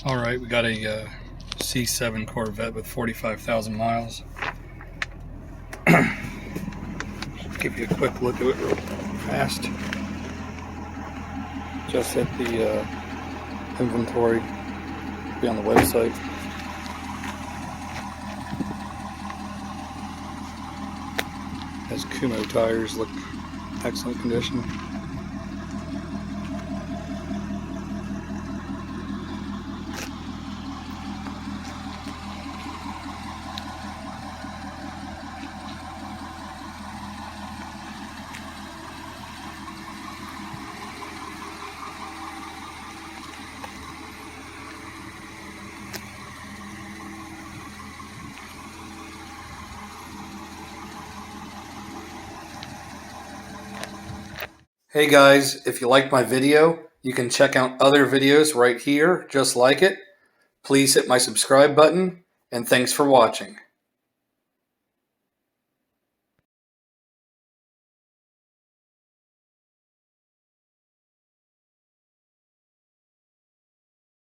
Alright, we got a C7 Corvette with 45,000 miles. Give you a quick look at it real fast. Just hit the inventory, be on the website. Has Kumo tires, look excellent condition. Hey guys, if you liked my video, you can check out other videos right here just like it. Please hit my subscribe button, and thanks for watching.